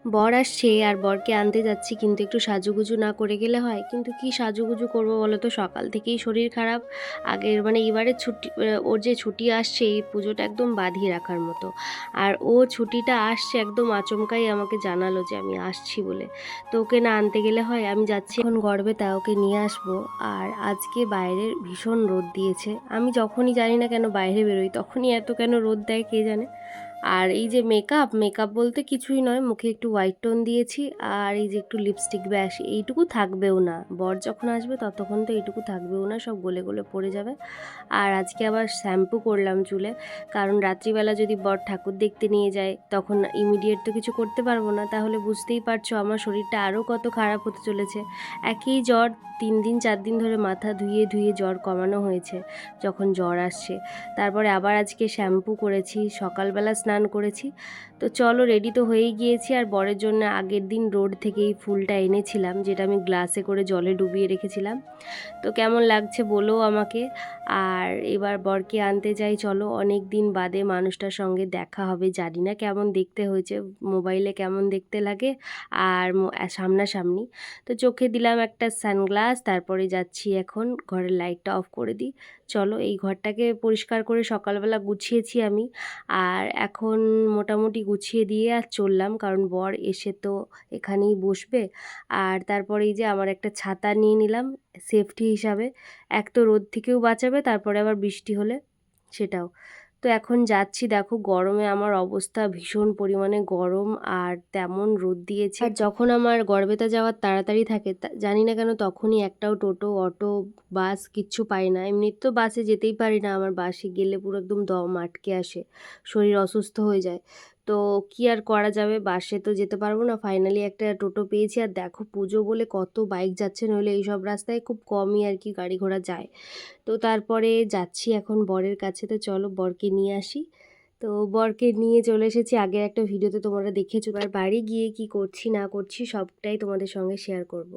বর আসছে আর বরকে আনতে যাচ্ছি, কিন্তু একটু সাজুগুজু না করে গেলে হয়? কিন্তু কি সাজুগুজু করবো বলো তো, সকাল থেকেই শরীর খারাপ। আগের মানে এবারে ছুটি, ওর যে ছুটি আসছে এই পুজোটা একদম বাঁধিয়ে রাখার মতো। আর ও ছুটিটা আসছে একদম আচমকাই আমাকে জানালো যে আমি আসছি বলে। তো ওকে না আনতে গেলে হয়? আমি যাচ্ছি এখন গড়বেতা, ওকে নিয়ে আসবো। আর আজকে বাইরের ভীষণ রোদ দিয়েছে। আমি যখনই জানি না কেন বাইরে বেরোই তখনই এত কেন রোদ দেয় কে জানে। আর এই যে মেকআপ বলতে কিছুই নয়, মুখে একটু হোয়াইট টোন দিয়েছি আর এই যে একটু লিপস্টিক, ব্যাস এইটুকু থাকবেও না। বর যখন আসবে ততক্ষণ তো এইটুকু থাকবেও না, সব গলে গলে পড়ে যাবে। আর আজকে আবার শ্যাম্পু করলাম চুলে, কারণ রাত্রিবেলা যদি বর ঠাকুর দেখতে নিয়ে যায় তখন ইমিডিয়েট তো কিছু করতে পারবো না। তাহলে বুঝতেই পারছো আমার শরীরটা আরও কত খারাপ হতে চলেছে। একই জ্বর, 3 দিন 4 দিন ধরে মাথা ধুয়ে ধুয়ে জ্বর কমানো হয়েছে যখন জ্বর আসছে। তারপরে আবার আজকে শ্যাম্পু করেছি, সকালবেলা স্নান করেছি। তো চলো, রেডি তো হয়েই গিয়েছি। আর বরের জন্য আগের দিন রোড থেকেই ফুলটা এনেছিলাম, যেটা আমি গ্লাসে করে জলে ডুবিয়ে রেখেছিলাম। তো কেমন লাগছে বলো আমাকে। আর এবার বরকে আনতে যাই, চলো। অনেক দিন বাদে মানুষটার সঙ্গে দেখা হবে, জানি না কেমন দেখতে হয়েছে, মোবাইলে কেমন দেখতে লাগে আর সামনাসামনি। তো চোখে দিলাম একটা সানগ্লাস, তারপরে যাচ্ছি এখন ঘরের লাইটটা অফ করে দিই। চলো, এই ঘরটাকে পরিষ্কার করে সকালবেলা গুছিয়েছি আমি। আর এখন মোটামুটি গুছিয়ে দিয়ে আর চললাম, কারণ বর এসে তো এখানেই বসবে। আর তারপরে এই যে আমার একটা ছাতা নিয়ে নিলাম সেফটি হিসাবে। এক তো রোদ থেকেও বাঁচাবে, তারপরে আবার বৃষ্টি হলে সেটাও। তো এখন যাচ্ছি, দেখো গরমে আমার অবস্থা, ভীষণ পরিমাণে গরম আর তেমন রোদ দিয়েছে। আর যখন আমার গড়বেতা যাওয়ার তাড়াতাড়ি থাকে, জানি না কেন তখনই একটাও টোটো, অটো, বাস কিচ্ছু পাই না। এমনি তো বাসে যেতেই পারি না, আমার বাসে গেলে পুরো একদম দম আটকে আসে, শরীর অসুস্থ হয়ে যায়। তো কি আর করা যাবে, বাসে তো যেতে পারবো না। ফাইনালি একটা টোটো পেয়েছি। আর দেখো পুজো বলে কত বাইক যাচ্ছে, নইলে এইসব রাস্তায় খুব কমই আর কি গাড়ি ঘোড়া যায়। তো তারপরে যাচ্ছি এখন বরের কাছে। তো চলো বরকে নিয়ে আসি। তো বরকে নিয়ে চলে এসেছি, আগের একটা ভিডিওতে তোমরা দেখেছো। এবার বাড়ি গিয়ে কি করছি না করছি সবটাই তোমাদের সঙ্গে শেয়ার করব।